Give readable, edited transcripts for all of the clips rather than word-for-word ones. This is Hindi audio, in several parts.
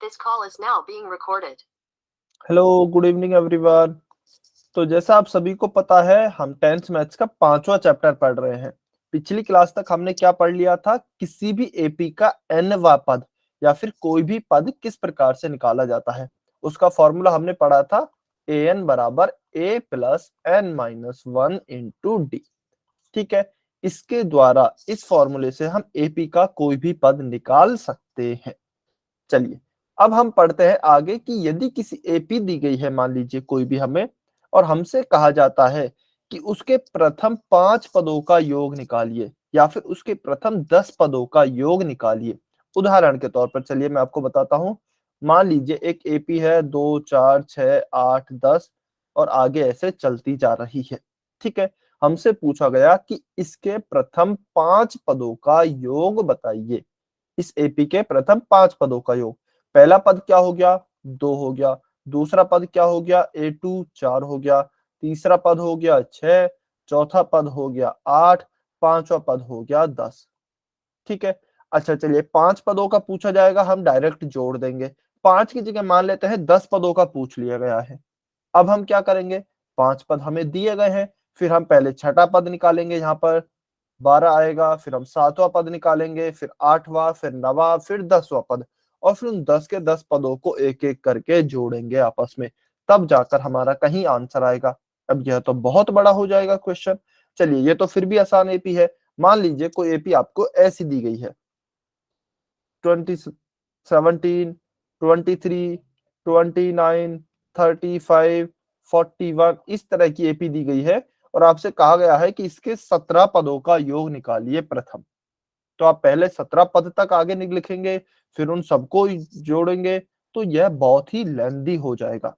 This call is now being recorded. Hello good evening everyone. तो जैसा आप सभी को पता है हम 10th मैथ्स का 5वां चैप्टर पढ़ रहे हैं। पिछली क्लास तक हमने क्या पढ़ लिया था, किसी भी एपी का nवा पद या फिर कोई भी पद किस प्रकार से निकाला जाता है उसका फॉर्मूला हमने पढ़ा था an बराबर a plus n minus 1 into D. ठीक है, इसके द्वारा इस फॉर्मूले से हम एपी का कोई भी पद निकाल सकते हैं। चलिए अब हम पढ़ते हैं आगे कि यदि किसी एपी दी गई है, मान लीजिए कोई भी हमें, और हमसे कहा जाता है कि उसके प्रथम 5 पदों का योग निकालिए या फिर उसके प्रथम 10 पदों का योग निकालिए। उदाहरण के तौर पर चलिए मैं आपको बताता हूं। मान लीजिए एक एपी है 2 4 6 8 10 और आगे ऐसे चलती जा रही है। ठीक है, हमसे पूछा गया कि इसके प्रथम 5 पदों का योग बताइए। इस एपी के प्रथम 5 पदों का योग। पहला पद क्या हो गया, 2 हो गया। दूसरा पद क्या हो गया, a2 4 हो गया। तीसरा पद हो गया 6। चौथा पद हो गया 8। पांचवा पद हो गया 10। ठीक है, अच्छा चलिए 5 पदों का पूछा जाएगा, हम डायरेक्ट जोड़ देंगे। 5 की जगह मान लेते हैं 10 पदों का पूछ लिया गया है। अब हम क्या करेंगे, 5 पद हमें दिए गए हैं, फिर हम पहले छठा पद निकालेंगे, यहाँ पर 12 आएगा, फिर हम 7वां पद निकालेंगे, फिर 8वां, फिर 9वां, फिर 10वां पद, और फिर उन 10 के 10 पदों को एक एक करके जोड़ेंगे आपस में, तब जाकर हमारा कहीं आंसर आएगा। अब यह तो बहुत बड़ा हो जाएगा क्वेश्चन। चलिए ये तो फिर भी आसान एपी है। मान लीजिए कोई एपी आपको ऐसी दी गई है 20 17 23 29 35 41, इस तरह की एपी दी गई है और आपसे कहा गया है कि इसके 17 पदों का योग निकालिए प्रथम। तो आप पहले 17 पद तक आगे लिखेंगे, फिर उन सबको जोड़ेंगे, तो यह बहुत ही लेंदी हो जाएगा।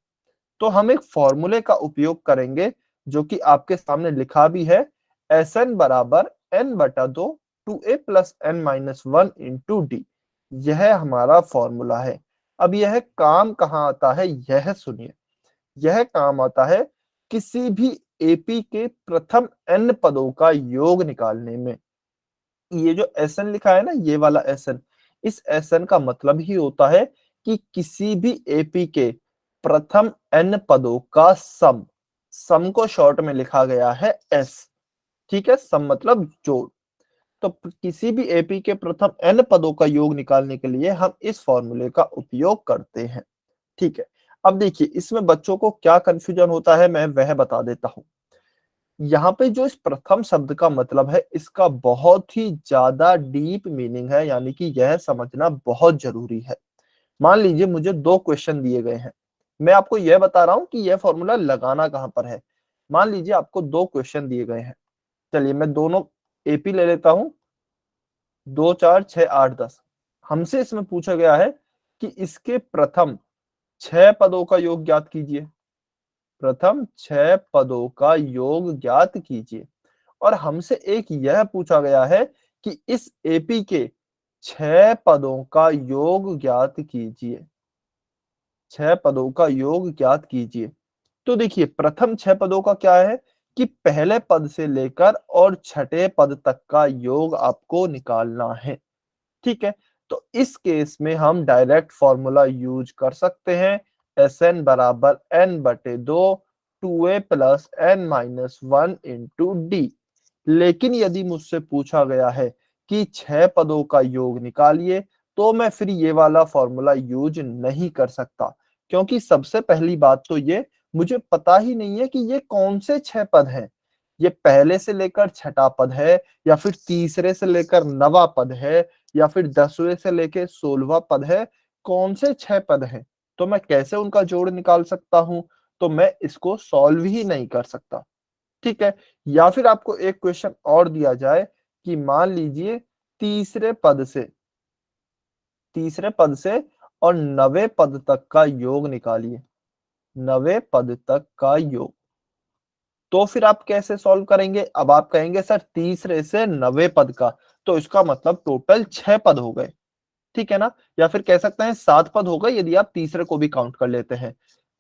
तो हम एक फॉर्मूले का उपयोग करेंगे जो कि आपके सामने लिखा भी है, Sn बराबर n बटा 2 2a plus n minus 1 into D. यह हमारा फॉर्मूला है। अब यह काम कहाँ आता है, यह सुनिए। यह काम आता है किसी भी एपी के प्रथम n पदों का योग निकालने में। ये जो Sn लिखा है ना, ये वाला Sn, इस Sn का मतलब ही होता है कि किसी भी एपी के प्रथम n पदों का सम को शॉर्ट में लिखा गया है s। ठीक है, सम मतलब जोड़। तो किसी भी एपी के प्रथम n पदों का योग निकालने के लिए हम इस फॉर्मूले का उपयोग करते हैं। ठीक है, अब देखिए इसमें बच्चों को क्या कंफ्यूजन होता है मैं वह बता देता हूं। यहाँ पे जो इस प्रथम शब्द का मतलब है, इसका बहुत ही ज्यादा डीप मीनिंग है, यानी कि यह समझना बहुत जरूरी है। मान लीजिए मुझे 2 क्वेश्चन दिए गए हैं, मैं आपको यह बता रहा हूं कि यह फॉर्मूला लगाना कहां पर है। मान लीजिए आपको 2 क्वेश्चन दिए गए हैं, चलिए मैं दोनों एपी ले लेता हूं, 2 4 6 8 10। हमसे इसमें पूछा गया है कि इसके प्रथम 6 पदों का योग ज्ञात कीजिए। प्रथम 6 पदों का योग ज्ञात कीजिए। और हमसे एक यह पूछा गया है कि इस एपी के 6 पदों का योग ज्ञात कीजिए। 6 पदों का योग ज्ञात कीजिए। तो देखिए प्रथम 6 पदों का क्या है कि पहले पद से लेकर और छठे पद तक का योग आपको निकालना है। ठीक है, तो इस केस में हम डायरेक्ट फॉर्मूला यूज कर सकते हैं, Sn बराबर n बटे 2 2a plus n minus 1 into D. लेकिन यदि मुझसे पूछा गया है कि 6 पदों का योग निकालिए, तो मैं फिर ये वाला फॉर्मूला यूज नहीं कर सकता, क्योंकि सबसे पहली बात तो ये मुझे पता ही नहीं है कि ये कौन से 6 पद हैं। ये पहले से लेकर छठा पद है, या फिर तीसरे से लेकर 9वां पद है, या फिर 10वें से लेकर 16वां पद है। कौन से 6 पद हैं, तो मैं कैसे उनका जोड़ निकाल सकता हूं? तो मैं इसको सॉल्व ही नहीं कर सकता। ठीक है, या फिर आपको एक क्वेश्चन और दिया जाए कि मान लीजिए तीसरे पद से तीसरे पद से और 9वें पद तक का योग निकालिए। 9वें पद तक का योग, तो फिर आप कैसे सॉल्व करेंगे? अब आप कहेंगे सर तीसरे से 9वें पद का, तो इसका मतलब टोटल 6 पद हो गए। ठीक है ना, या फिर कह सकते हैं 7 पद हो गए यदि आप तीसरे को भी काउंट कर लेते हैं।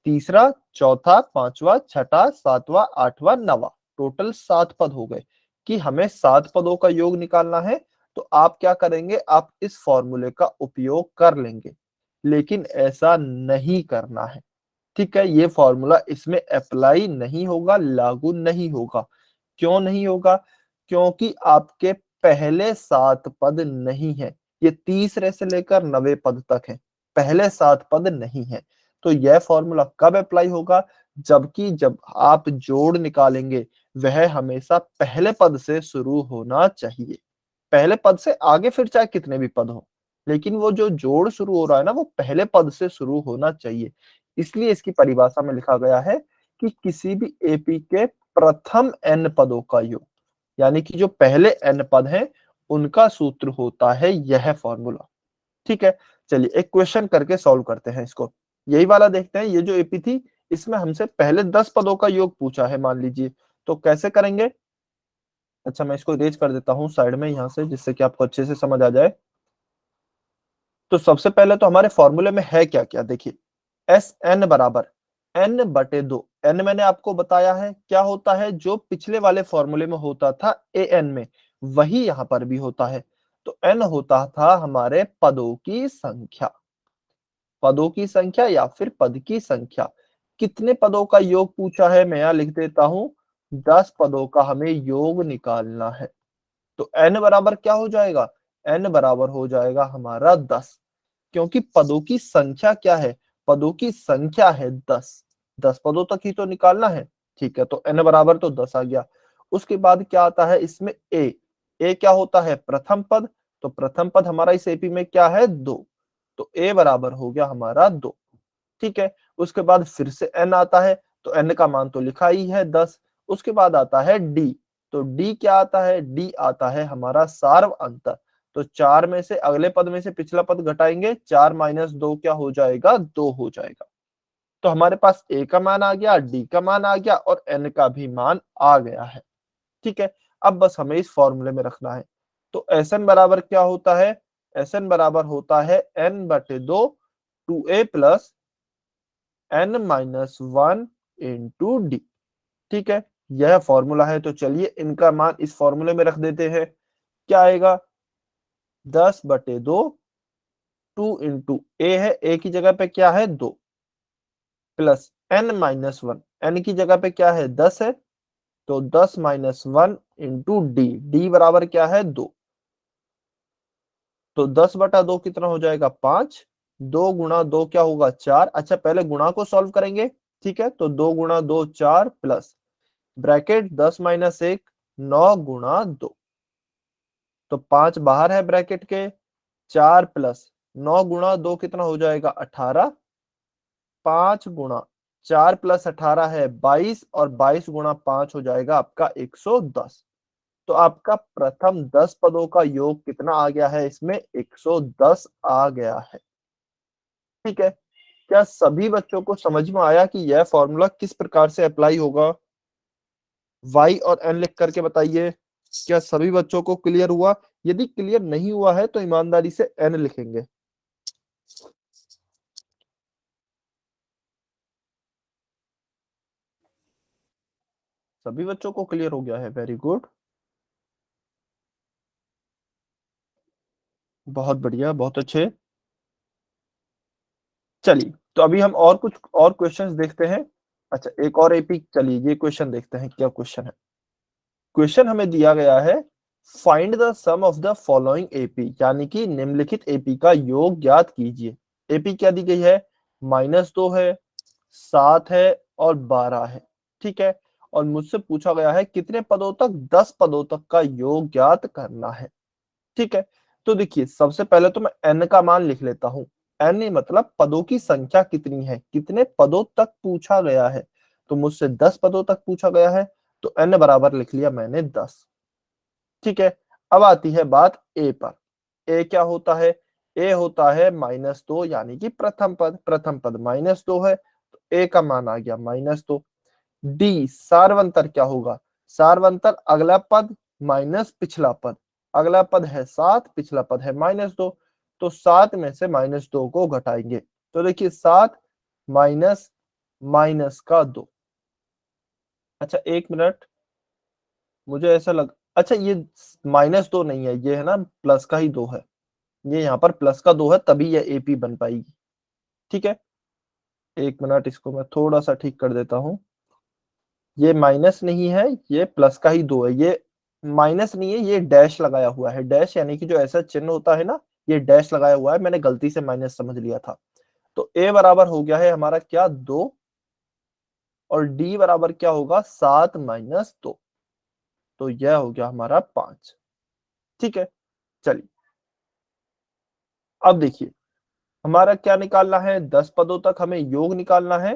तीसरा, चौथा, पांचवा, छठा, सातवां, आठवां, नवा, टोटल 7 पद हो गए। कि हमें 7 पदों का योग निकालना है, तो आप क्या करेंगे, आप इस फॉर्मूले का उपयोग कर लेंगे। लेकिन ऐसा नहीं करना है। ठीक है, ये फॉर्मूला इसमें अप्लाई नहीं होगा, लागू नहीं होगा। क्यों नहीं होगा? क्योंकि आपके पहले 7 पद नहीं है, ये तीसरे से लेकर 90 पद तक है, पहले 7 पद नहीं है। तो यह फॉर्मूला कब अप्लाई होगा? जबकि जब आप जोड़ निकालेंगे वह हमेशा पहले पद से शुरू होना चाहिए। पहले पद से आगे फिर चाहे कितने भी पद हो, लेकिन वो जो जोड़ शुरू हो रहा है ना, वो पहले पद से शुरू होना चाहिए। इसलिए इसकी परिभाषा में लिखा गया है कि किसी भी एपी के प्रथम n पदों का योग, यानी कि जो पहले n पद हैं उनका सूत्र होता है यह फॉर्मूला। ठीक है, चलिए एक क्वेश्चन करके सॉल्व करते हैं इसको। यही वाला देखते हैं, ये जो एपी थी इसमें हमसे पहले 10 पदों का योग पूछा है मान लीजिए, तो कैसे करेंगे? अच्छा, मैं इसको इरेज कर देता हूँ साइड में यहाँ से, जिससे कि आपको अच्छे से समझ आ जाए। तो सबसे पहले तो हमारे फॉर्मूले में है क्या क्या, देखिए एस एन बराबर n बटे 2। n मैंने आपको बताया है क्या होता है, जो पिछले वाले फॉर्मूले में होता था ए एन में, वही यहां पर भी होता है। तो n होता था हमारे पदों की संख्या, पदों की संख्या या फिर पद की संख्या। कितने पदों का योग पूछा है, मैं यहां लिख देता हूं 10 पदों का हमें योग निकालना है। तो n बराबर क्या हो जाएगा? n बराबर हो जाएगा हमारा 10, क्योंकि पदों की संख्या क्या है? पदों की संख्या है 10, 10 पदों तक ही तो निकालना है। ठीक है, तो n बराबर तो 10 आ गया। उसके बाद क्या आता है इसमें ए क्या होता है? प्रथम पद। तो प्रथम पद हमारा इस एपी में क्या है? 2। तो ए बराबर हो गया हमारा 2। ठीक है, उसके बाद फिर से n आता है, तो n का मान तो लिखा ही है 10। उसके बाद आता है d। तो d क्या आता है? d आता है हमारा सार्व अंतर। तो 4 में से अगले पद में से पिछला पद घटाएंगे, 4 माइनस 2 क्या हो जाएगा? 2 हो जाएगा। तो हमारे पास a का मान आ गया, d का मान आ गया और n का भी मान आ गया है। ठीक है, अब बस हमें इस फॉर्मूले में रखना है। तो Sn बराबर क्या होता है? Sn बराबर होता है n बटे 2 2a plus n minus 1 into D. ठीक है, यह फॉर्मूला है। तो चलिए इनका मान इस फॉर्मूले में रख देते हैं। क्या आएगा? 10 बटे 2 2 इंटू ए है, ए की जगह पे क्या है? 2 प्लस n माइनस 1, n की जगह पे क्या है? 10 है, तो 10 माइनस 1 इंटू डी, डी बराबर क्या है? 2। तो 10 बटा 2 कितना हो जाएगा? 5। 2 गुणा 2 क्या होगा? 4। अच्छा, पहले गुणा को सॉल्व करेंगे। ठीक है, तो 2 गुणा 2 4 प्लस ब्रैकेट 10 माइनस 1 9 गुणा 2। तो 5 बाहर है ब्रैकेट के, 4 प्लस 9 गुणा 2 कितना हो जाएगा? 18। 5 गुणा 4 प्लस 18 है 22 और 22 गुणा 5 हो जाएगा आपका 110। तो आपका प्रथम 10 पदों का योग कितना आ गया है? इसमें 110 आ गया है। ठीक है, क्या सभी बच्चों को समझ में आया कि यह फॉर्मूला किस प्रकार से अप्लाई होगा? y और n लिख करके बताइए, क्या सभी बच्चों को क्लियर हुआ? यदि क्लियर नहीं हुआ है तो ईमानदारी से n लिखेंगे। सभी बच्चों को क्लियर हो गया है, वेरी गुड, बहुत बढ़िया, बहुत अच्छे। चलिए, तो अभी हम और कुछ और क्वेश्चंस देखते हैं। अच्छा, एक और एपी, चलिए ये क्वेश्चन देखते हैं क्या क्वेश्चन है। क्वेश्चन हमें दिया गया है, find the sum of the following AP, यानी कि निम्नलिखित एपी का योग ज्ञात कीजिए। एपी क्या दी गई है? -2 है, 7 है और 12 है। ठीक है, और मुझसे पूछा गया है कितने पदों तक? 10 पदों तक का योग ज्ञात करना है। ठीक है, तो देखिए सबसे पहले तो मैं n का मान लिख लेता हूं। n मतलब पदों की संख्या कितनी है, कितने पदों तक पूछा गया है। तो मुझसे 10 पदों तक पूछा गया है, तो n बराबर लिख लिया मैंने 10। ठीक है, अब आती है बात a पर। a क्या होता है? a होता है -2, यानी कि प्रथम पद, प्रथम पद -2 है, तो a का मान आ गया -2। डी सार्वंतर क्या होगा? सार्वंतर अगला पद माइनस पिछला पद। अगला पद है 7, पिछला पद है -2, तो 7 में से -2 को घटाएंगे। तो देखिए 7 माइनस माइनस का 2। अच्छा, 1 मिनट, मुझे ऐसा लग, अच्छा ये -2 नहीं है, ये है ना प्लस का ही 2 है। ये यहाँ पर प्लस का 2 है, तभी यह एपी बन पाएगी। ठीक है, 1 मिनट, इसको मैं थोड़ा सा ठीक कर देता हूं। ये माइनस नहीं है, ये प्लस का ही 2 है। ये माइनस नहीं है, ये डैश लगाया हुआ है। डैश यानी कि जो ऐसा चिन्ह होता है ना, ये डैश लगाया हुआ है, मैंने गलती से माइनस समझ लिया था। तो ए बराबर हो गया है हमारा क्या, 2, और डी बराबर क्या होगा, 7 - 2। तो यह हो गया हमारा 5। ठीक है, चलिए अब देखिए, हमारा क्या निकालना है, 10 पदों तक हमें योग निकालना है।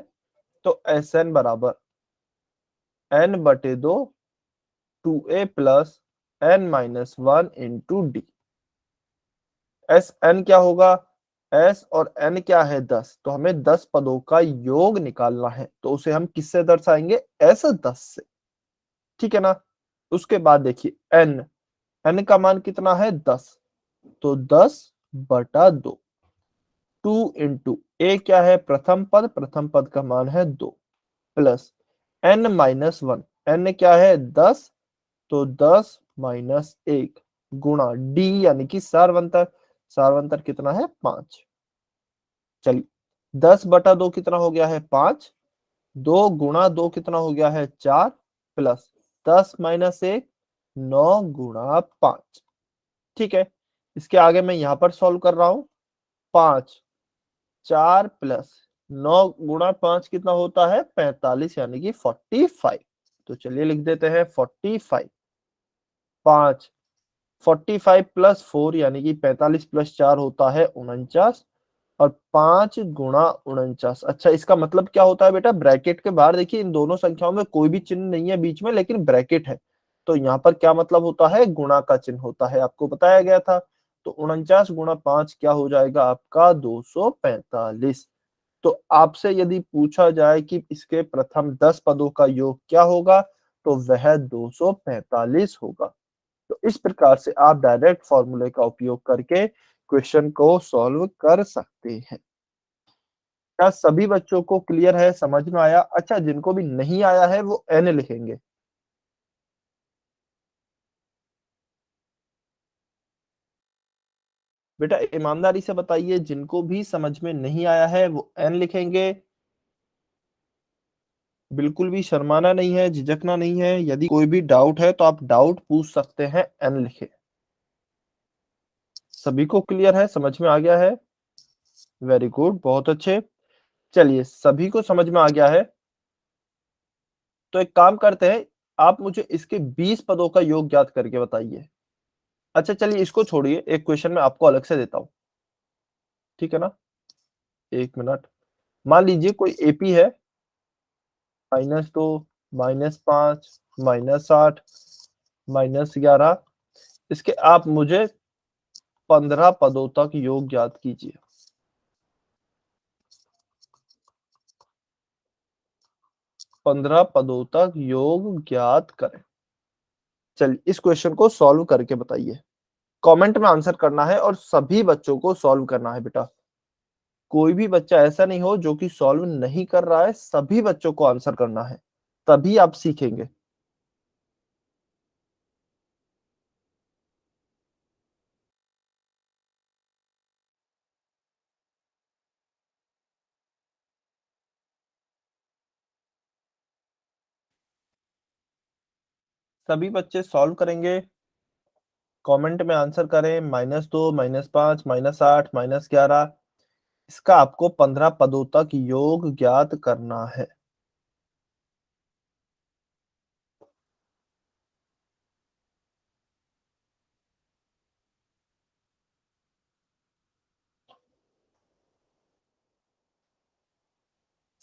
तो एस एन बराबर n/2 2a plus n-1 into d. S n क्या होगा, एस और एन क्या है, 10, तो हमें 10 पदों का योग निकालना है। तो उसे हम किससे दर्शाएंगे, एस 10 से। ठीक है ना। उसके बाद देखिए एन, एन का मान कितना है, 10, तो 10/2। 2 इंटू ए क्या है, प्रथम पद, प्रथम पद का मान है 2, प्लस n-1, n क्या है, 10, तो 10 - 1 गुणा डी यानी कि सार्वंतर। सार्वंतर कितना है, 5। चलिए 10/2 कितना हो गया है, 5। 2 गुणा 2 कितना हो गया है, 4, प्लस 10 - 1 9 गुणा 5। ठीक है, इसके आगे मैं यहां पर सॉल्व कर रहा हूं। 5 4 प्लस 9 गुणा 5 कितना होता है, 45 यानी कि 45। तो चलिए लिख देते हैं 45। 5 45 प्लस 4 यानी कि 45 प्लस 4 होता है 49, और 5 गुणा 49। अच्छा, इसका मतलब क्या होता है बेटा, ब्रैकेट के बाहर देखिए इन दोनों संख्याओं में कोई भी चिन्ह नहीं है बीच में, लेकिन ब्रैकेट है। तो यहाँ पर क्या मतलब होता है, गुणा का चिन्ह होता है, आपको बताया गया था। तो 49 गुणा 5 क्या हो जाएगा आपका, 245। तो आपसे यदि पूछा जाए कि इसके प्रथम 10 पदों का योग क्या होगा, तो वह 245 होगा। तो इस प्रकार से आप डायरेक्ट फॉर्मूले का उपयोग करके क्वेश्चन को सॉल्व कर सकते हैं। क्या सभी बच्चों को क्लियर है, समझ में आया? अच्छा, जिनको भी नहीं आया है वो एन लिखेंगे। बेटा ईमानदारी से बताइए, जिनको भी समझ में नहीं आया है वो एन लिखेंगे। बिल्कुल भी शर्माना नहीं है, झिझकना नहीं है। यदि कोई भी डाउट है तो आप डाउट पूछ सकते हैं, एन लिखे। सभी को क्लियर है, समझ में आ गया है? वेरी गुड, बहुत अच्छे। चलिए, सभी को समझ में आ गया है, तो एक काम करते हैं, आप मुझे इसके 20 पदों का योग ज्ञात करके बताइए। अच्छा चलिए, इसको छोड़िए, एक क्वेश्चन मैं आपको अलग से देता हूं। ठीक है ना, 1 मिनट। मान लीजिए कोई एपी है, -2 -5 -8 -11, इसके आप मुझे 15 पदों तक योग ज्ञात कीजिए। 15 पदों तक योग ज्ञात करें। चलिए इस क्वेश्चन को सॉल्व करके बताइए। कमेंट में आंसर करना है और सभी बच्चों को सॉल्व करना है बेटा। कोई भी बच्चा ऐसा नहीं हो जो कि सॉल्व नहीं कर रहा है, सभी बच्चों को आंसर करना है, तभी आप सीखेंगे। सभी बच्चे सॉल्व करेंगे, कमेंट में आंसर करें। -2 -5 -8 -11, इसका आपको 15 पदों तक योग ज्ञात करना है।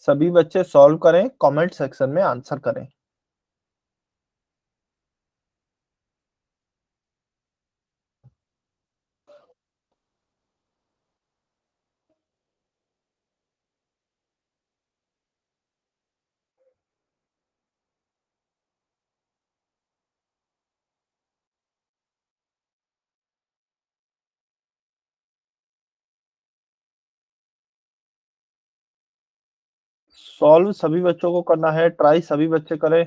सभी बच्चे सॉल्व करें, कमेंट सेक्शन में आंसर करें। सॉल्व सभी बच्चों को करना है, ट्राई सभी बच्चे करें।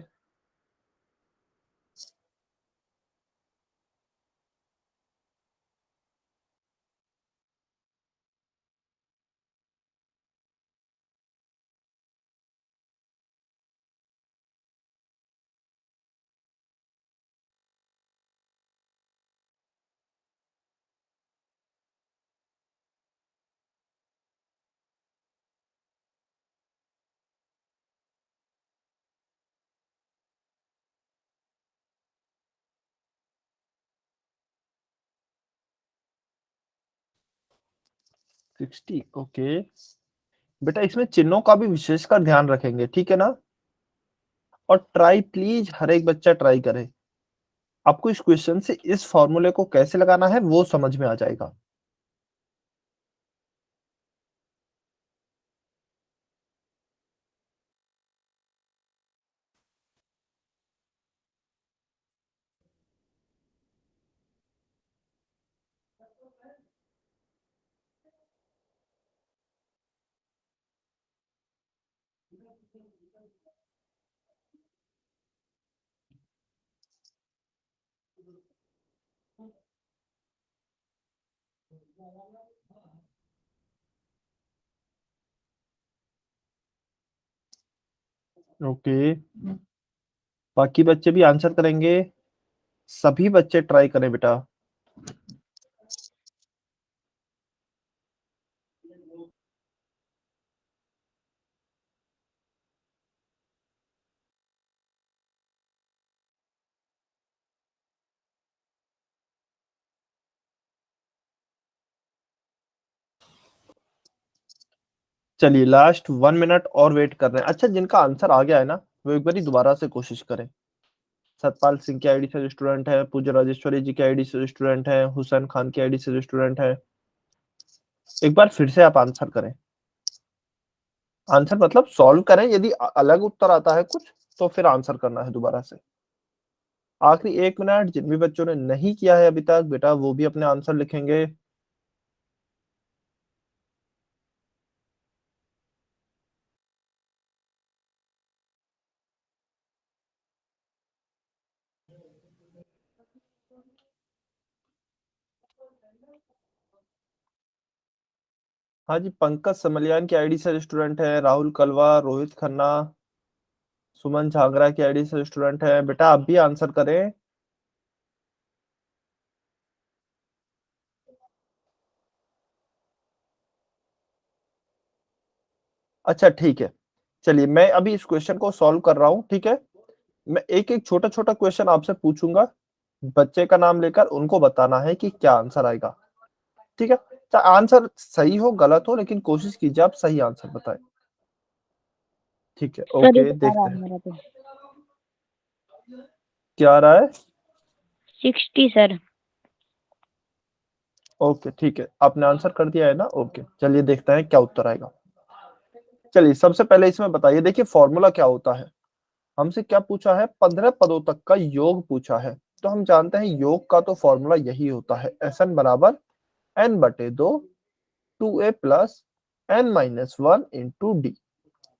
60 ओके। बेटा इसमें चिन्हों का भी विशेषकर ध्यान रखेंगे, ठीक है ना? और ट्राई प्लीज हर एक बच्चा ट्राई करे। आपको इस क्वेश्चन से इस फॉर्मूले को कैसे लगाना है वो समझ में आ जाएगा। ओके, बाकी बच्चे भी आंसर करेंगे। सभी बच्चे ट्राई करें बेटा। चलिए लास्ट 1 मिनट और वेट कर रहे हैं। अच्छा, जिनका आंसर आ गया है ना वो एक बार दोबारा से कोशिश करें। सतपाल सिंह की आईडी से जो स्टूडेंट है, पूज्य राजेश्वरी जी की आईडी से जो स्टूडेंट है, हुसैन खान की आईडी से जो स्टूडेंट है, एक बार फिर से आप आंसर करें। आंसर मतलब सॉल्व करें, यदि अलग उत्तर आता है कुछ तो फिर आंसर करना है दोबारा से। आखिरी 1 मिनट, जिन भी बच्चों ने नहीं किया है अभी तक बेटा वो भी अपने आंसर लिखेंगे। हाँ जी, पंकज समलियान की आईडी से स्टूडेंट है, राहुल कलवा, रोहित खन्ना, सुमन झागरा की आईडी से स्टूडेंट है। बेटा आप भी आंसर करें। अच्छा ठीक है, चलिए मैं अभी इस क्वेश्चन को सॉल्व कर रहा हूँ, ठीक है? मैं एक एक छोटा छोटा क्वेश्चन आपसे पूछूंगा, बच्चे का नाम लेकर उनको बताना है कि क्या आंसर आएगा, ठीक है? चाहे आंसर सही हो गलत हो, लेकिन कोशिश कीजिए आप सही आंसर बताएं। ठीक है, सर ये ओके बता रहा देखते है हैं मेरा तो क्या आ रहा है। 60 सर। ओके ठीक है, आपने आंसर कर दिया है ना? ओके चलिए देखते हैं क्या उत्तर आएगा। चलिए सबसे पहले इसमें बताइए, देखिए फॉर्मूला क्या होता है। हमसे क्या पूछा है? 15 पदों तक का योग पूछा है। तो हम जानते हैं योग का तो फॉर्मूला यही होता है, Sn बराबर n/2 2a plus n-1 into d.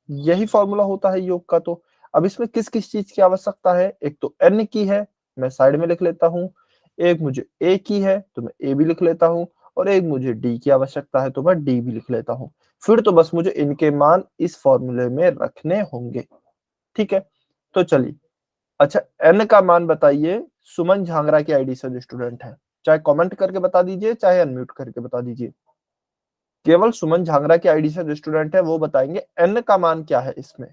यही फॉर्मूला होता है योग का। तो अब इसमें किस किस चीज की आवश्यकता है? एक तो n की है, मैं साइड में लिख लेता हूँ। एक मुझे a की है तो मैं a भी लिख लेता हूँ। और एक मुझे d की आवश्यकता है तो मैं d भी लिख लेता हूँ। फिर तो बस मुझे इनके मान इस फॉर्मूले में रखने होंगे, ठीक है? तो चलिए, अच्छा n का मान बताइए सुमन झांगरा की आईडी से जो स्टूडेंट है। चाहे कमेंट करके बता दीजिए, चाहे अनम्यूट करके बता दीजिए। केवल सुमन झांगरा की आईडी से जो स्टूडेंट है वो बताएंगे n का मान क्या है इसमें।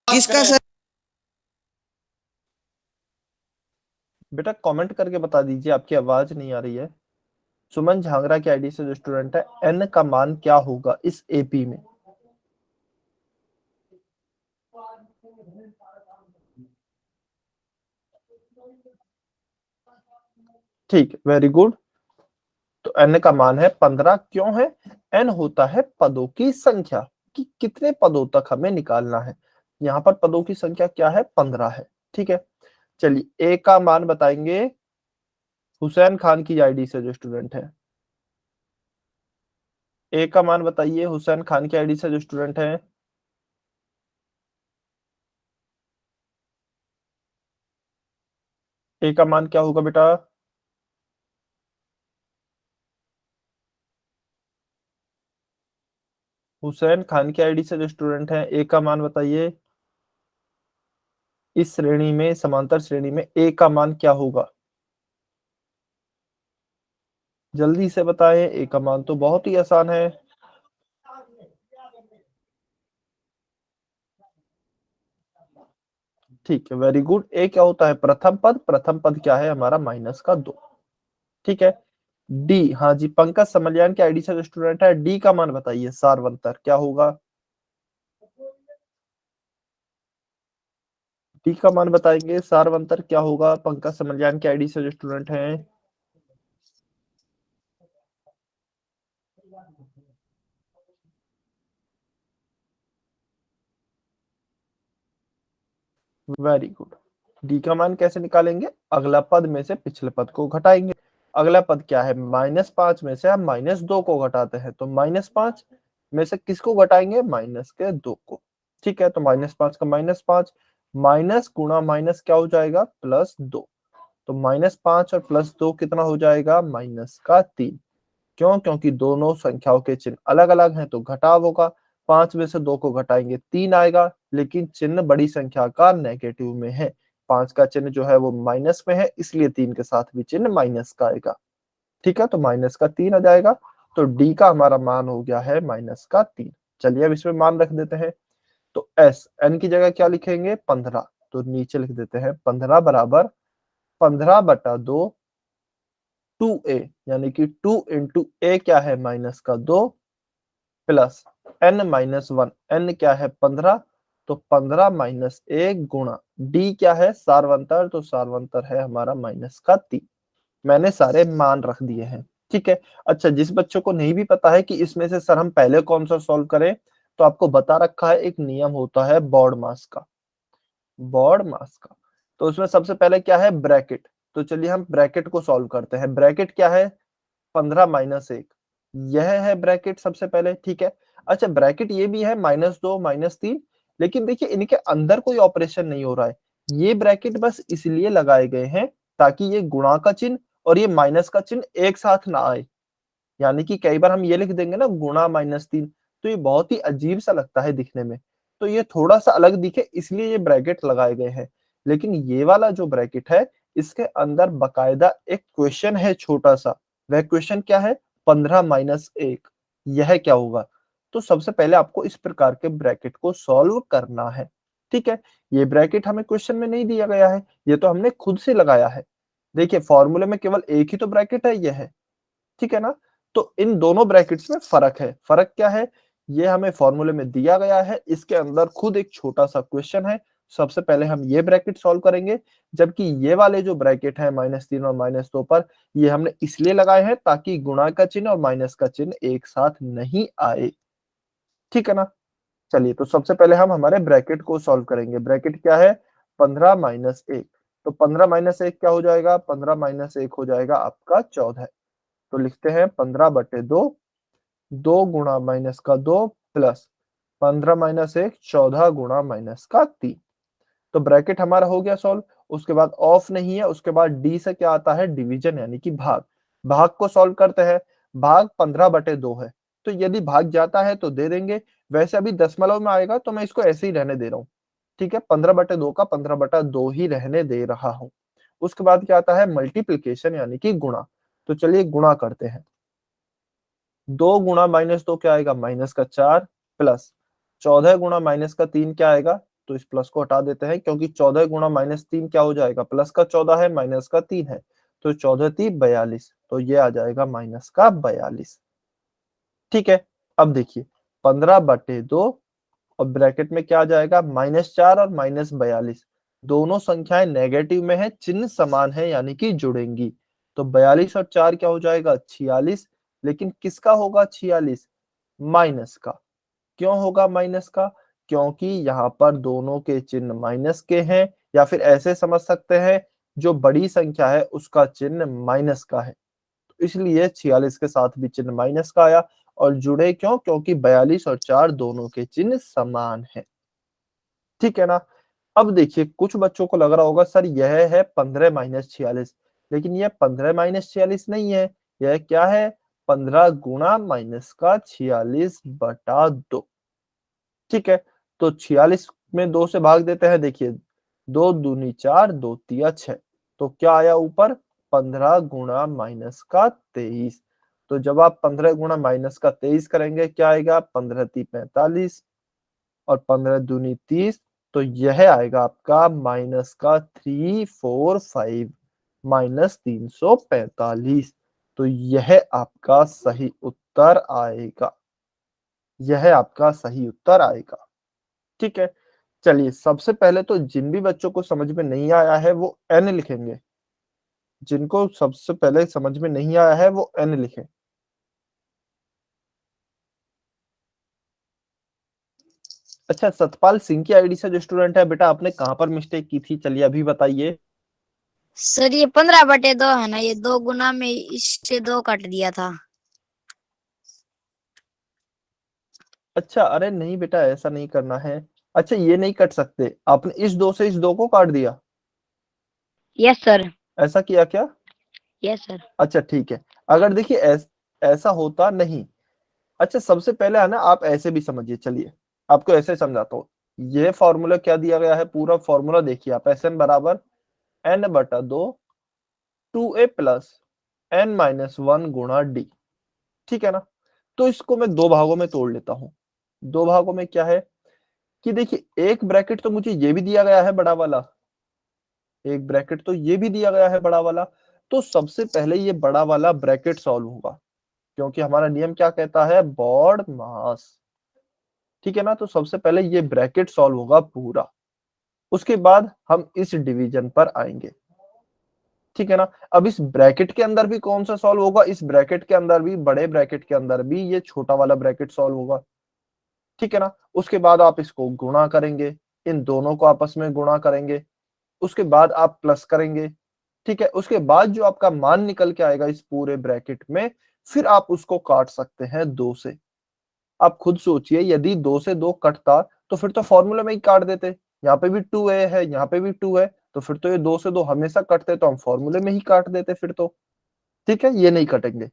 किसका सर? बेटा कमेंट करके बता दीजिए, आपकी आवाज नहीं आ रही है। सुमन झांगरा की आईडी से जो स्टूडेंट है, n का मान क्या होगा इस एपी में? ठीक है, वेरी गुड। तो n का मान है 15। क्यों है? n होता है पदों की संख्या, कि कितने पदों तक हमें निकालना है। यहाँ पर पदों की संख्या क्या है? 15 है, ठीक है? चलिए a का मान बताएंगे हुसैन खान की आईडी से जो स्टूडेंट है। a का मान बताइए हुसैन खान की आईडी से जो स्टूडेंट है। a का मान क्या होगा बेटा? हुसैन खान की आईडी से जो स्टूडेंट है, a का मान बताइए। इस श्रेणी में, समांतर श्रेणी में a का मान क्या होगा? जल्दी से बताएं, a का मान तो बहुत ही आसान है। ठीक है, वेरी गुड। ए क्या होता है? प्रथम पद क्या है हमारा? माइनस का 2। ठीक है। डी, हाँ जी, पंकज समलियान के आईडी से जो स्टूडेंट है, डी का मान बताइए। सारवंतर क्या होगा? डी का मान बताएंगे। सारवंतर क्या होगा? पंकज समलियान के आईडी से जो स्टूडेंट हैं। Very good. डी का मान कैसे निकालेंगे? अगला पद में से पिछले पद को घटाएंगे। अगला पद क्या है? -5 में से हम -2 को घटाते हैं, तो -5 में से किसको घटाएंगे? माइनस के 2 को। ठीक है, तो -5 का -5, माइनस गुणा माइनस क्या हो जाएगा? +2। तो -5 और +2 कितना हो जाएगा? -3। क्यों? क्योंकि दोनों संख्याओं के चिन्ह अलग अलग हैं, तो घटाव होगा। 5 में से 2 को घटाएंगे 3 आएगा, लेकिन चिन्ह बड़ी संख्या का नेगेटिव में है। 5 का चिन्ह जो है वो माइनस में है, इसलिए 3 के साथ भी चिन्ह माइनस का आएगा। ठीक है, तो -3 आ जाएगा। तो डी का हमारा मान हो गया है -3। चलिए अब इसमें मान रख देते हैं। तो एस, एन की जगह क्या लिखेंगे? 15। तो नीचे लिख देते हैं 15 बराबर 15/2 2a, यानी कि 2 इंटू ए क्या है? -2 प्लस n-1, n क्या है? 15। तो 15 माइनस 1 गुणा डी क्या है? सारवंतर, तो सारवंतर है हमारा -3। मैंने सारे मान रख दिए हैं। ठीक है। अच्छा, जिस बच्चों को नहीं भी पता है कि इसमें से सर हम पहले कौन सा सॉल्व करें, तो आपको बता रखा है, एक नियम होता है बॉड मास का। बॉड मास का, तो उसमें सबसे पहले क्या है? ब्रैकेट। तो चलिए हम ब्रैकेट को सॉल्व करते हैं। ब्रैकेट क्या है? 15 माइनस 1, यह है ब्रैकेट सबसे पहले। ठीक है। अच्छा, ब्रैकेट ये भी है -2 -3, लेकिन देखिए इनके अंदर कोई ऑपरेशन नहीं हो रहा है। ये ब्रैकेट बस इसलिए लगाए गए हैं ताकि ये गुणा का चिन्ह और ये माइनस का चिन्ह एक साथ ना आए। यानी कि कई बार हम ये लिख देंगे ना, गुणा -3, तो ये बहुत ही अजीब सा लगता है दिखने में। तो ये थोड़ा सा अलग दिखे, इसलिए ये ब्रैकेट लगाए गए हैं। लेकिन ये वाला जो ब्रैकेट है, इसके अंदर बकायदा एक क्वेश्चन है छोटा सा। वह क्वेश्चन क्या है? 15 माइनस 1, यह क्या होगा? तो सबसे पहले आपको इस प्रकार के ब्रैकेट को सॉल्व करना है। ठीक है। ये ब्रैकेट हमें क्वेश्चन में नहीं दिया गया है, ये तो हमने खुद से लगाया है। देखिए फॉर्मूले में केवल एक ही तो ब्रैकेट है, ये है। ठीक है ना? तो इन दोनों ब्रैकेट्स में फर्क है। फर्क क्या है? ये हमें फॉर्मूले में दिया गया है, इसके अंदर खुद एक छोटा सा क्वेश्चन है। सबसे पहले हम ये ब्रैकेट सॉल्व करेंगे, जबकि ये वाले जो ब्रैकेट है -3 और -2 पर, ये हमने इसलिए लगाए हैं ताकि गुणा का चिन्ह और माइनस का चिन्ह एक साथ नहीं आए। ठीक है ना? चलिए, तो सबसे पहले हम हमारे ब्रैकेट को सॉल्व करेंगे। ब्रैकेट क्या है? 15 माइनस 1। तो 15 माइनस 1 क्या हो जाएगा? 15 माइनस 1 हो जाएगा आपका 14। तो लिखते हैं 15/2, 2 गुणा माइनस का 2 प्लस 15 माइनस 1, 14 गुणा माइनस का 3। तो ब्रैकेट हमारा हो गया सॉल्व। उसके बाद ऑफ नहीं है, उसके बाद डी से क्या आता है? डिवीजन, यानी कि भाग। भाग को सॉल्व करते हैं। भाग 15/2 है, तो यदि भाग जाता है तो दे देंगे। वैसे अभी दशमलव में आएगा तो मैं इसको ऐसे ही रहने दे रहा हूँ। ठीक है, 15/2 का 15/2 ही रहने दे रहा हूँ। उसके बाद क्या आता है? मल्टीप्लीकेशन, यानी कि गुणा। तो चलिए गुणा करते हैं। 2 गुणा -2 क्या आएगा? -4 प्लस 14 गुणा -3 क्या आएगा? तो इस प्लस को हटा देते हैं, क्योंकि 14 गुणा -3 क्या हो जाएगा? प्लस का 14 है, माइनस का 3 है, तो 14 3 42, तो ये आ जाएगा -42। ठीक है। अब देखिए 15/2 और ब्रैकेट में क्या आ जाएगा? -4 और -42, दोनों संख्याएं नेगेटिव में है, चिन्ह समान है, यानी कि जुड़ेंगी। तो 42 और 4 क्या हो जाएगा? 46। लेकिन किसका होगा 46? माइनस का। क्यों होगा माइनस का? क्योंकि यहाँ पर दोनों के चिन्ह माइनस के हैं, या फिर ऐसे समझ सकते हैं, जो बड़ी संख्या है उसका चिन्ह माइनस का है, तो इसलिए 46 के साथ भी चिन्ह माइनस का आया। और जुड़े क्यों? क्योंकि 42 और 4 दोनों के चिन्ह समान है। ठीक है ना? अब देखिए कुछ बच्चों को लग रहा होगा सर यह है 15 माइनस 46, लेकिन यह 15 माइनस 46 नहीं है। यह क्या है? 15 गुणा माइनस का 46/2। ठीक है, तो 46 में 2 से भाग देते हैं। देखिए 2 दूनी 4, 2 तिया 6, तो क्या आया ऊपर? 15 गुणा माइनस का 23। तो जब आप 15 गुणा माइनस का 23 करेंगे क्या आएगा? 15 × 3 = 45 और 15 दूनी 30, तो यह आएगा आपका माइनस का 345 माइनस 345। तो यह आपका सही उत्तर आएगा, यह आपका सही उत्तर आएगा। ठीक है, चलिए सबसे पहले तो जिन भी बच्चों को समझ में नहीं आया है वो n लिखेंगे। जिनको सबसे पहले समझ में नहीं आया है वो n लिखें। अच्छा, सतपाल सिंह की आईडी से जो स्टूडेंट है, बेटा आपने कहां पर मिस्टेक की थी, चलिए अभी बताइए। सर ये 15/2 है ना, ये 2 गुना में इससे 2 काट दिया था। अच्छा, अरे नहीं बेटा, ऐसा नहीं करना है। अच्छा, ये नहीं कट सकते, आपने इस 2 से इस 2 को काट दिया, यस सर। ऐसा किया क्या? Yes sir. अच्छा ठीक है, अगर देखिए ऐसा होता नहीं। अच्छा, सबसे पहले है ना, आप ऐसे भी समझिए, चलिए आपको ऐसे समझाता हूँ। ये फॉर्मूला क्या दिया गया है, पूरा फॉर्मूला देखिए आप, एस एन बराबर n/2 2a प्लस n-1 गुणा डी। ठीक है ना, तो इसको मैं 2 भागों में तोड़ लेता हूं। 2 भागों में क्या है कि देखिए, एक ब्रैकेट तो मुझे ये भी दिया गया है बड़ा वाला, एक ब्रैकेट तो ये भी दिया गया है बड़ा वाला। तो सबसे पहले ये बड़ा वाला ब्रैकेट सॉल्व होगा, क्योंकि हमारा नियम क्या कहता है, बॉड मास। ठीक है ना, तो सबसे पहले ये ब्रैकेट सॉल्व होगा पूरा, उसके बाद हम इस डिवीजन पर आएंगे। ठीक है ना, अब इस ब्रैकेट के अंदर भी कौन सा सॉल्व होगा, इस ब्रैकेट के अंदर भी, बड़े ब्रैकेट के अंदर भी ये छोटा वाला ब्रैकेट सॉल्व होगा। ठीक है ना, उसके बाद आप इसको गुणा करेंगे, इन दोनों को आपस में गुणा करेंगे, उसके बाद आप प्लस करेंगे। ठीक है, उसके बाद जो आपका मान निकल के आएगा इस पूरे ब्रैकेट में, फिर आप उसको काट सकते हैं 2 से। आप खुद सोचिए, यदि 2 से 2 कटता तो फिर तो फॉर्मूला में ही काट देते। यहाँ पे भी 2a है, यहाँ पे भी 2 है, तो फिर तो ये 2 से 2 हमेशा कटते, तो हम फॉर्मूले में ही काट देते फिर तो। ठीक है, ये नहीं कटेंगे।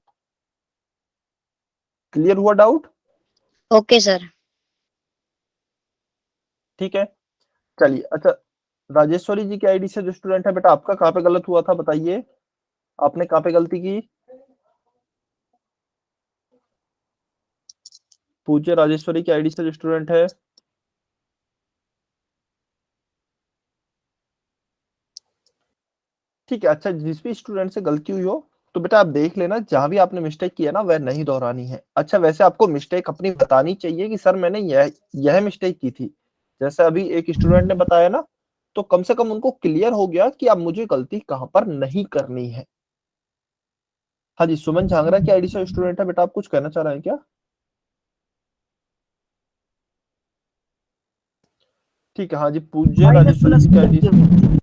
क्लियर हुआ डाउट? Okay sir. ठीक है, चलिए। अच्छा, राजेश्वरी जी की आईडी से जो स्टूडेंट है, बेटा आपका कहाँ पे गलत हुआ था बताइए, आपने कहाँ पे गलती की? पूज्य राजेश्वरी की आईडी से जो स्टूडेंट है, ठीक है। अच्छा, जिस भी स्टूडेंट से गलती हुई हो तो बेटा आप देख लेना, जहां भी आपने मिस्टेक की है ना वह नहीं दोहरानी है। अच्छा, वैसे आपको मिस्टेक अपनी बतानी चाहिए कि सर मैंने यह मिस्टेक की थी, जैसे अभी एक स्टूडेंट ने बताया ना, तो कम से कम उनको क्लियर हो गया कि अब मुझे गलती कहां पर नहीं करनी है। हाँ जी, सुमन झांगरा की आईडी से स्टूडेंट है, बेटा आप कुछ कहना चाह रहे हैं क्या? ठीक है, हाँ जी, पूज्य राजेश्वरी जी की आईडी से।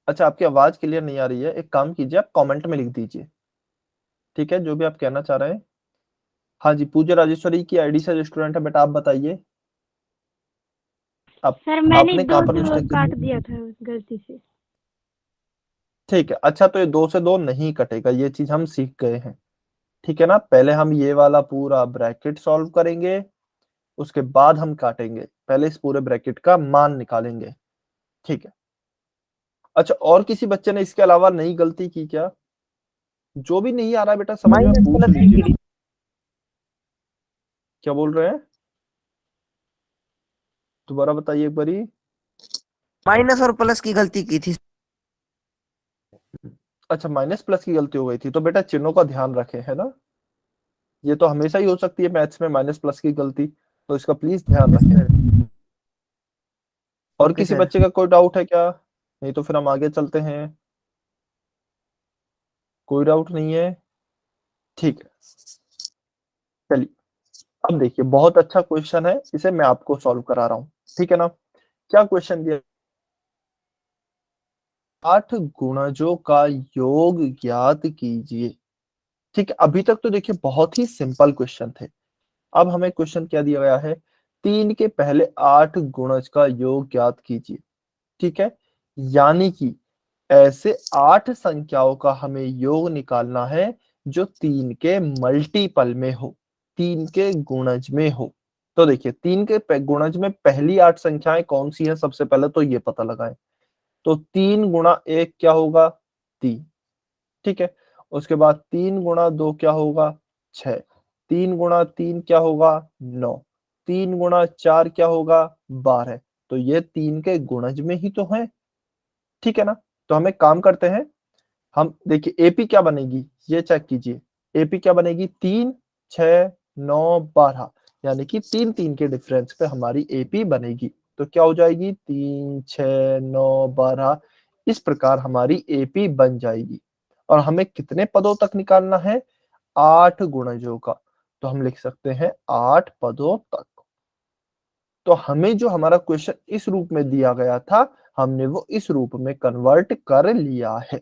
अच्छा, आपकी आवाज क्लियर नहीं आ रही है, एक काम कीजिए, आप कमेंट में लिख दीजिए। ठीक है, जो भी आप कहना चाह रहे हैं। हाँ जी, पूज्य राजेश्वरी की आईडी से जो स्टूडेंट है, बेटा आप बताइए, आप सर मैंने आपने 2 कहाँ पर से 2 मिस्टेक काट करी? दिया था गलती से। ठीक है, अच्छा तो ये 2 से 2 नहीं कटेगा, ये चीज हम सीख गए हैं। ठीक है ना, पहले हम ये वाला पूरा ब्रैकेट सॉल्व करेंगे, उसके बाद हम काटेंगे, पहले इस पूरे ब्रैकेट का मान निकालेंगे। ठीक है। अच्छा, और किसी बच्चे ने इसके अलावा नई गलती की क्या? जो भी नहीं आ रहा है बेटा समझ में, पूछ लीजिए। क्या बोल रहे हैं, दोबारा बताइए एक बारी। माइनस और प्लस की गलती की थी। अच्छा, माइनस प्लस की गलती हो गई थी, तो बेटा चिन्हों का ध्यान रखें, है ना, ये तो हमेशा ही हो सकती है मैथ्स में माइनस प्लस की गलती, तो इसका प्लीज ध्यान रखें। और ओके किसी सर। बच्चे का कोई डाउट है क्या? नहीं तो फिर हम आगे चलते हैं। कोई डाउट नहीं है, ठीक है। चलिए, अब देखिए, बहुत अच्छा क्वेश्चन है, इसे मैं आपको सॉल्व करा रहा हूं। ठीक है ना, क्या क्वेश्चन दिया, 8 गुणजों का योग ज्ञात कीजिए। ठीक है, अभी तक तो देखिए बहुत ही सिंपल क्वेश्चन थे। अब हमें क्वेश्चन क्या दिया गया है, 3 के पहले 8 गुणज का योग ज्ञात कीजिए। ठीक है, यानी कि ऐसे 8 संख्याओं का हमें योग निकालना है जो 3 के मल्टीपल में हो, 3 के गुणज में हो। तो देखिए, 3 के गुणज में पहली 8 संख्याएं कौन सी हैं, सबसे पहले तो ये पता लगाएं। तो 3 गुणा 1 क्या होगा, 3। ठीक है, उसके बाद 3 गुणा 2 क्या होगा, 6। 3 गुणा 3 क्या होगा, 9। 3 गुणा 4 क्या होगा 12। तो ये 3 के गुणज में ही तो है, ठीक है ना। तो हम एक काम करते हैं, हम देखिए एपी क्या बनेगी ये चेक कीजिए। एपी क्या बनेगी 3 6 9 12, यानी कि 3 3 के डिफरेंस पे हमारी एपी बनेगी। तो क्या हो जाएगी 3 6 9 12, इस प्रकार हमारी एपी बन जाएगी। और हमें कितने पदों तक निकालना है 8 गुणजों का। तो हम लिख सकते हैं 8 पदों तक। तो हमें जो हमारा क्वेश्चन इस रूप में दिया गया था, हमने वो इस रूप में कन्वर्ट कर लिया है,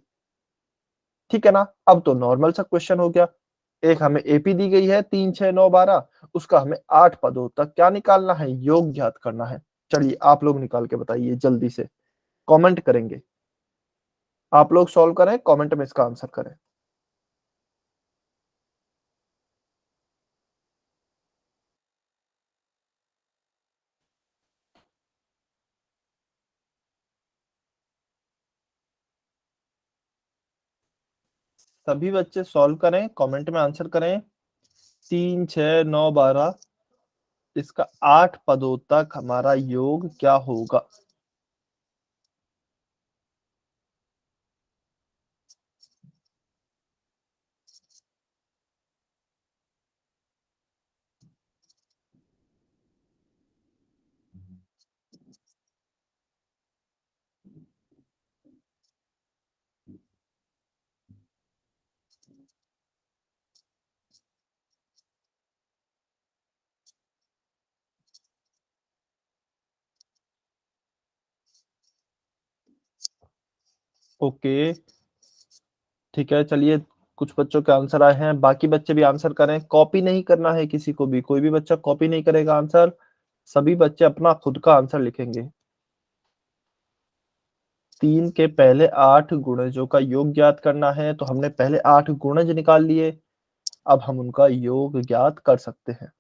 ठीक है ना। अब तो नॉर्मल सा क्वेश्चन हो गया। एक हमें एपी दी गई है 3 6 9 12, उसका हमें 8 पदों तक क्या निकालना है, योग ज्ञात करना है। चलिए आप लोग निकाल के बताइए जल्दी से, कमेंट करेंगे। आप लोग सॉल्व करें, कमेंट में इसका आंसर करें। सभी बच्चे सॉल्व करें, कमेंट में आंसर करें। 3 6 9 12, इसका 8 पदों तक हमारा योग क्या होगा। ओके, ठीक है। चलिए कुछ बच्चों के आंसर आए हैं, बाकी बच्चे भी आंसर करें। कॉपी नहीं करना है किसी को भी, कोई भी बच्चा कॉपी नहीं करेगा आंसर, सभी बच्चे अपना खुद का आंसर लिखेंगे। 3 के पहले 8 गुणजों का योग ज्ञात करना है, तो हमने पहले 8 गुणज निकाल लिए, अब हम उनका योग ज्ञात कर सकते हैं।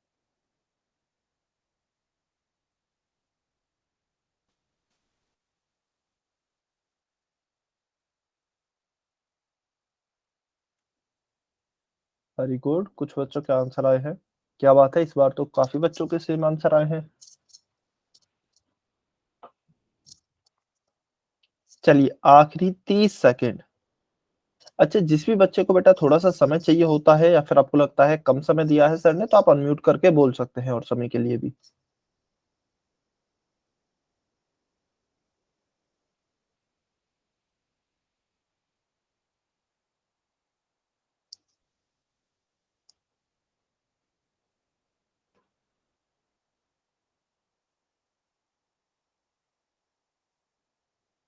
वेरी गुड, कुछ बच्चों के आंसर आए हैं, क्या बात है, इस बार तो काफी बच्चों के सेम आंसर आए हैं। चलिए आखिरी 30 सेकेंड। अच्छा, जिस भी बच्चे को बेटा थोड़ा सा समय चाहिए होता है या फिर आपको लगता है कम समय दिया है सर ने, तो आप अनम्यूट करके बोल सकते हैं और समय के लिए भी।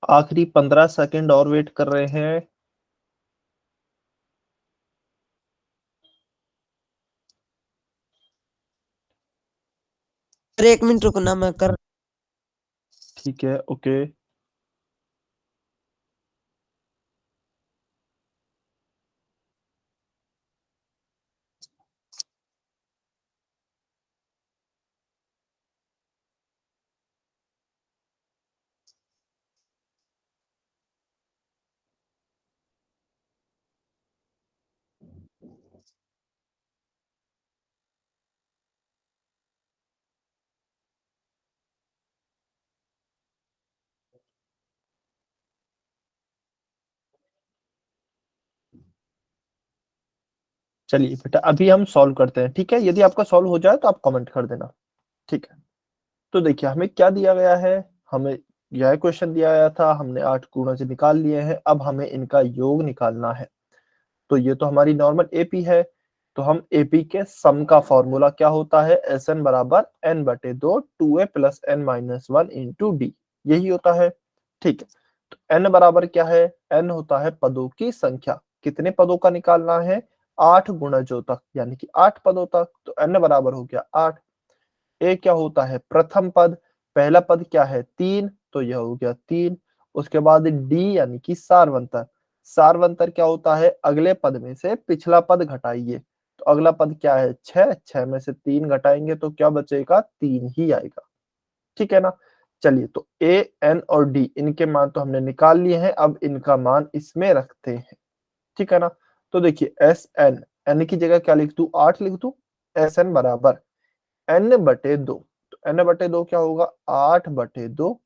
आखिरी 15 सेकंड और वेट कर रहे हैं। सर 1 मिनट रुकना, मैं कर। ठीक है, ओके। चलिए बेटा अभी हम सॉल्व करते हैं, ठीक है। यदि आपका सॉल्व हो जाए तो आप कमेंट कर देना, ठीक है। तो देखिए हमें क्या दिया गया है, हमें यह क्वेश्चन दिया गया था, हमने 8 गुणज निकाल लिए हैं, अब हमें इनका योग निकालना है। तो ये तो हमारी नॉर्मल एपी है, तो हम एपी के सम का फॉर्मूला क्या होता है, एस एन बराबर एन बटे दो 2a plus n minus 1 into d, यही होता है, ठीक है। तो एन बराबर क्या है, एन होता है पदों की संख्या, कितने पदों का निकालना है 8 गुणजों तक, यानी कि 8 पदों तक। तो एन बराबर हो गया 8। ए क्या होता है प्रथम पद, पहला पद क्या है 3, तो यह हो गया 3। उसके बाद डी यानी कि सारवंतर, सारवंतर क्या होता है अगले पद में से पिछला पद घटाइए, तो अगला पद क्या है 6, 6 में से 3 घटाएंगे तो क्या बचेगा 3 ही आएगा, ठीक है ना। चलिए तो ए एन और डी इनके मान तो हमने निकाल लिए हैं, अब इनका मान इसमें रखते हैं, ठीक है ना। तो देखिए एस एन, एन की जगह क्या लिख दू 8 लिख दू, एस एन बराबर n/2, तो n/2 क्या होगा, 8/2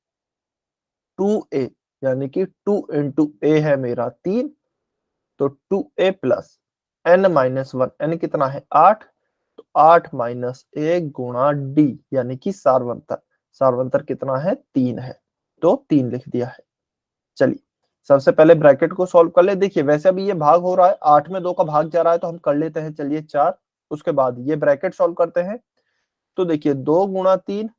2a, यानी कि 2 इंटू a है मेरा 3, तो 2a प्लस n-1, n कितना है 8, तो 8 माइनस 1 गुणा d, यानी कि सारवंतर, सारवंतर कितना है 3 है, तो 3 लिख दिया है। चलिए सबसे पहले ब्रैकेट को सॉल्व कर ले। देखिए वैसे अभी ये भाग हो रहा है, 8 में 2 का भाग जा रहा है, तो हम कर लेते हैं, चलिए 4, उसके बाद ये ब्रैकेट सॉल्व करते हैं। तो देखिए 2 गुणा 3,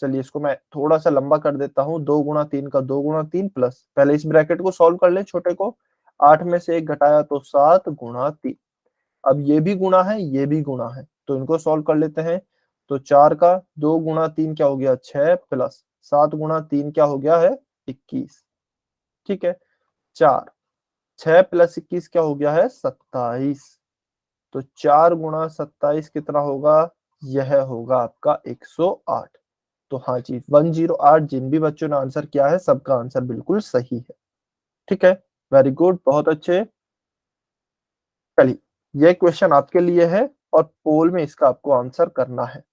चलिए इसको मैं थोड़ा सा लंबा कर देता हूँ, 2 गुणा 3 का 2 गुणा 3 प्लस, पहले इस ब्रैकेट को सॉल्व कर ले छोटे को, 8 में से 1 घटाया तो 7 गुणा 3, अब ये भी गुणा है ये भी गुणा है, तो इनको सॉल्व कर लेते हैं। तो 4 का 2 गुणा 3 क्या हो गया 6 प्लस 7 गुणा 3 क्या हो गया है 21, ठीक है। 4, 6 प्लस 21 क्या हो गया है 27, तो 4 गुणा 27 कितना होगा, यह होगा आपका 108। तो हाँ जी 108, जिन भी बच्चों ने आंसर किया है सबका आंसर बिल्कुल सही है, ठीक है, वेरी गुड, बहुत अच्छे। चलिए ये क्वेश्चन आपके लिए है और पोल में इसका आपको आंसर करना है।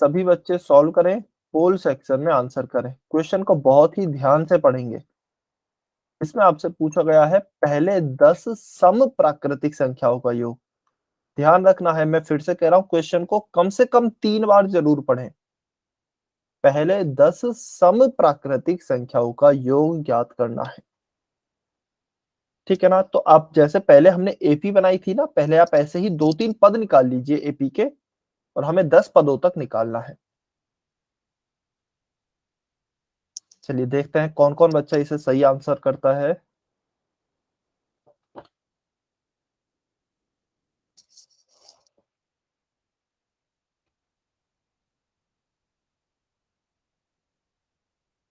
सभी बच्चे सॉल्व करें, पोल सेक्शन में आंसर करें। क्वेश्चन को बहुत ही ध्यान से पढ़ेंगे। इसमें आपसे पूछा गया है पहले 10 सम प्राकृतिक संख्याओं का योग। ध्यान रखना है, मैं फिर से कह रहा हूं, क्वेश्चन को कम से कम 3 बार जरूर पढ़ें। पहले 10 सम प्राकृतिक संख्याओं का योग ज्ञात करना है, ठीक है ना। तो आप जैसे पहले हमने एपी बनाई थी ना, पहले आप ऐसे ही 2-3 पद निकाल लीजिए एपी के, और हमें 10 पदों तक निकालना है। चलिए देखते हैं कौन कौन बच्चा इसे सही आंसर करता है।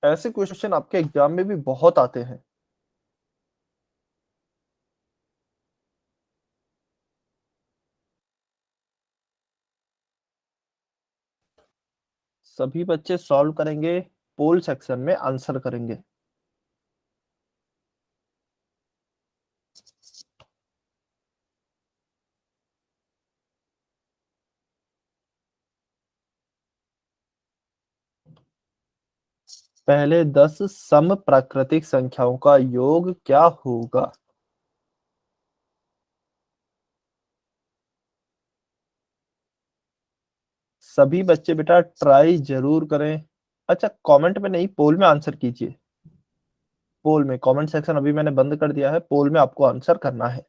ऐसे क्वेश्चन आपके एग्जाम में भी बहुत आते हैं। सभी बच्चे सॉल्व करेंगे, पोल सेक्शन में आंसर करेंगे। पहले 10 सम प्राकृतिक संख्याओं का योग क्या होगा। सभी बच्चे बेटा ट्राई जरूर करें। अच्छा कमेंट में नहीं, पोल में आंसर कीजिए। पोल में, कमेंट सेक्शन अभी मैंने बंद कर दिया है, पोल में आपको आंसर करना है।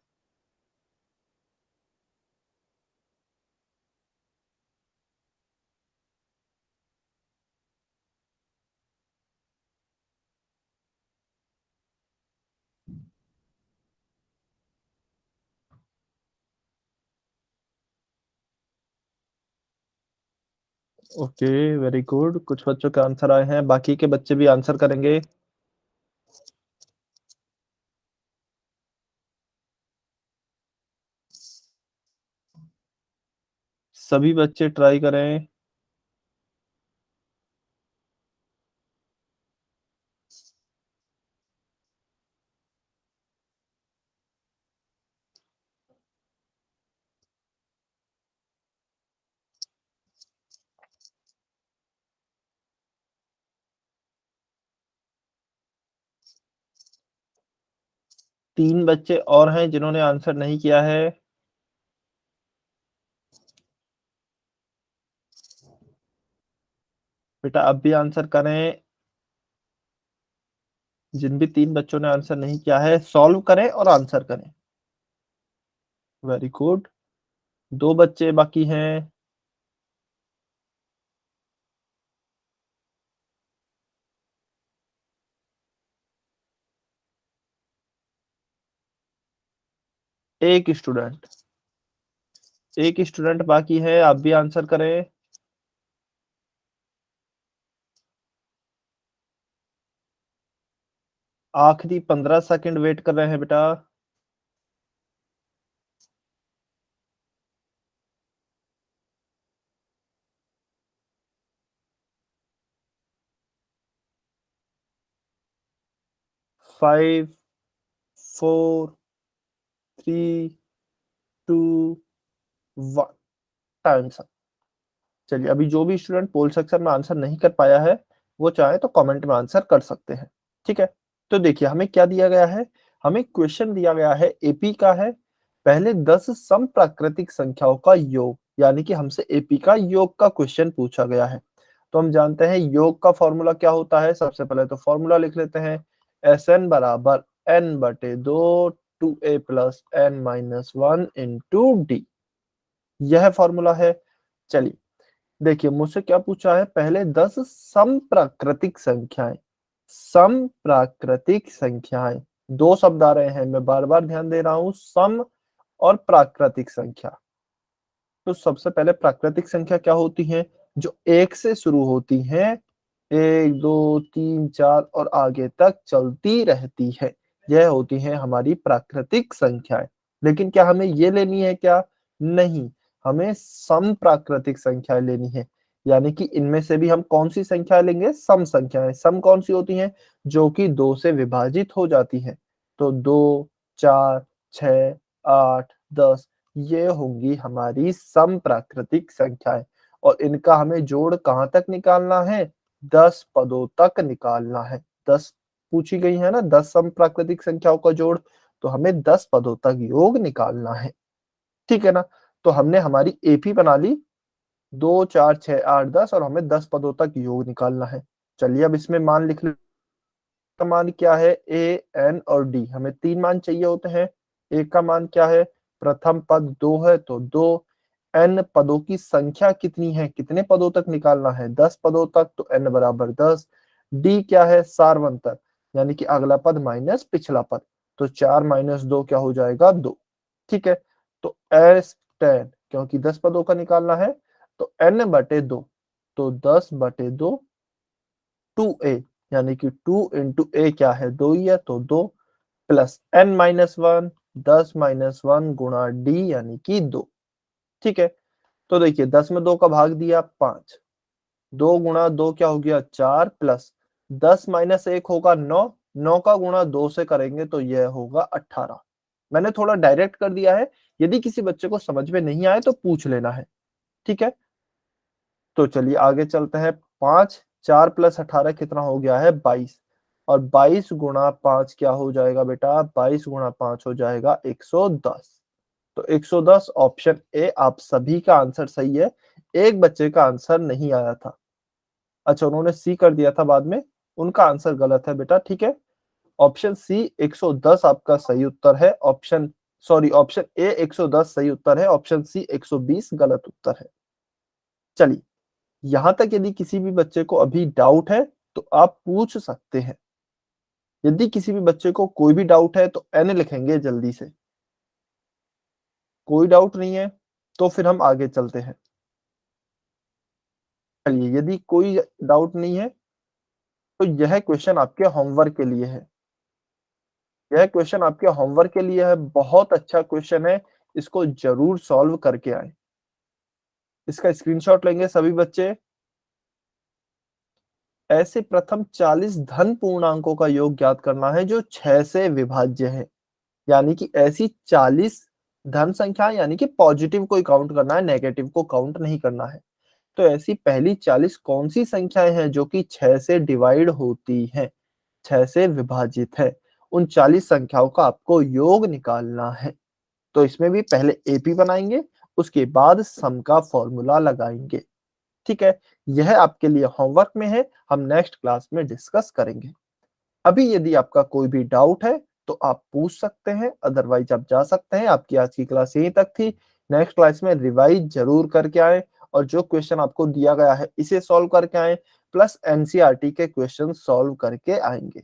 ओके वेरी गुड, कुछ बच्चों के आंसर आए हैं, बाकी के बच्चे भी आंसर करेंगे। सभी बच्चे ट्राई करें। तीन बच्चे और हैं जिन्होंने आंसर नहीं किया है। बेटा अब भी आंसर करें। जिन भी 3 बच्चों ने आंसर नहीं किया है सॉल्व करें और आंसर करें। वेरी गुड, 2 बच्चे बाकी हैं। एक स्टूडेंट बाकी है, आप भी आंसर करें। आखिरी 15 सेकंड वेट कर रहे हैं बेटा। 5 4 3 2 1 टाइम्स। चलिए अभी जो भी स्टूडेंट पोल सेक्शन में आंसर नहीं कर पाया है वो चाहे तो कमेंट में आंसर कर सकते हैं। ठीक है, तो देखिए हमें क्या दिया गया है, हमें क्वेश्चन दिया गया है एपी का है, पहले 10 सम प्राकृतिक संख्याओं का योग, यानी कि हमसे एपी का योग का क्वेश्चन पूछा गया है। तो हम जानते हैं योग का फॉर्मूला क्या होता है, सबसे पहले तो फॉर्मूला लिख लेते हैं, Sn बराबर n/2 2a plus n minus 1 into D, यह फॉर्मूला है। चलिए देखिए मुझसे क्या पूछा है, पहले 10 सम प्राकृतिक संख्याएं, सम प्राकृतिक संख्याएं, दो शब्द आ रहे हैं, मैं बार बार ध्यान दे रहा हूं, सम और प्राकृतिक संख्या। तो सबसे पहले प्राकृतिक संख्या क्या होती है, जो एक से शुरू होती हैं, 1 2 3 4 और आगे तक चलती रहती है, यह होती है हमारी प्राकृतिक संख्याएं। लेकिन क्या हमें ये लेनी है क्या, नहीं, हमें सम प्राकृतिक संख्याएं लेनी है, यानी कि इनमें से भी हम कौन सी संख्या लेंगे, सम संख्याएं। सम कौन सी होती हैं, जो कि 2 से विभाजित हो जाती है। तो 2 4 6 8 10 ये होंगी हमारी सम प्राकृतिक संख्याएं, और इनका हमें जोड़ कहां तक निकालना है, 10 पदों तक निकालना है। 10 पूछी गई है ना, 10 सम प्राकृतिक संख्याओं का जोड़, तो हमें 10 पदों तक योग निकालना है। ठीक है ना, तो हमने हमारी एपी बना ली, 2 4 6 8 10, और हमें 10 पदों तक योग निकालना है। चलिए अब इसमें मान लिख ले, का मान क्या है, ए एन और डी, हमें 3 मान चाहिए होते हैं। ए का मान क्या है, प्रथम पद 2 है तो 2, एन पदों की संख्या कितनी है, कितने पदों तक निकालना है, 10 पदों तक, तो एन बराबर 10। डी क्या है, सार्वंतर, यानी कि अगला पद माइनस पिछला पद, तो 4 माइनस 2 क्या हो जाएगा, 2। ठीक है, तो एस 10, क्योंकि 10 पदों का निकालना है, तो n/2, तो 10/2 2a, यानी कि 2 इंटू ए क्या है, 2 ही है, तो 2 प्लस n-1, 10 माइनस 1 गुणा डी, यानी कि 2। ठीक है, तो देखिए 10 में 2 का भाग दिया 5, 2 गुणा 2 क्या हो गया 4, प्लस 10 माइनस 1 होगा 9, 9 का गुणा 2 से करेंगे तो यह होगा 18। मैंने थोड़ा डायरेक्ट कर दिया है, यदि किसी बच्चे को समझ में नहीं आए तो पूछ लेना है। ठीक है, तो चलिए आगे चलते हैं। 5 4 प्लस 18 कितना हो गया है, 22, और 22 गुणा 5 क्या हो जाएगा बेटा, 22 गुणा 5 हो जाएगा 110। तो 110 ऑप्शन ए आप सभी का आंसर सही है, एक बच्चे का आंसर नहीं आया था। अच्छा उन्होंने सी कर दिया था बाद में, उनका आंसर गलत है बेटा। ठीक है, ऑप्शन सी 110 आपका सही उत्तर है, ऑप्शन ए 110 सही उत्तर है, ऑप्शन सी 120 गलत उत्तर है। चलिए यहां तक यदि किसी भी बच्चे को अभी डाउट है तो आप पूछ सकते हैं। यदि किसी भी बच्चे को कोई भी डाउट है तो एन लिखेंगे जल्दी से, कोई डाउट नहीं है तो फिर हम आगे चलते हैं। चलिए यदि कोई डाउट नहीं है तो यह क्वेश्चन आपके होमवर्क के लिए है, यह क्वेश्चन आपके होमवर्क के लिए है, बहुत अच्छा क्वेश्चन है, इसको जरूर सॉल्व करके आए। इसका स्क्रीनशॉट लेंगे सभी बच्चे। ऐसे प्रथम 40 धन पूर्णांकों का योग ज्ञात करना है जो 6 से विभाज्य है, यानी कि ऐसी 40 धन संख्या, यानी कि पॉजिटिव को काउंट करना है, नेगेटिव को काउंट नहीं करना है। तो ऐसी पहली 40 कौन सी संख्याएं हैं जो कि 6 से डिवाइड होती हैं, 6 से विभाजित है, उन 40 संख्याओं का आपको योग निकालना है। तो इसमें भी पहले एपी बनाएंगे, उसके बाद सम का फॉर्मूला लगाएंगे। ठीक है, यह आपके लिए होमवर्क में है, हम नेक्स्ट क्लास में डिस्कस करेंगे। अभी यदि आपका कोई भी डाउट है तो आप पूछ सकते हैं, अदरवाइज आप जा सकते हैं। आपकी आज की क्लास यहीं तक थी, नेक्स्ट क्लास में रिवाइज जरूर करके आए, और जो क्वेश्चन आपको दिया गया है इसे सॉल्व करके आए, प्लस एनसीईआरटी के क्वेश्चन सॉल्व करके आएंगे।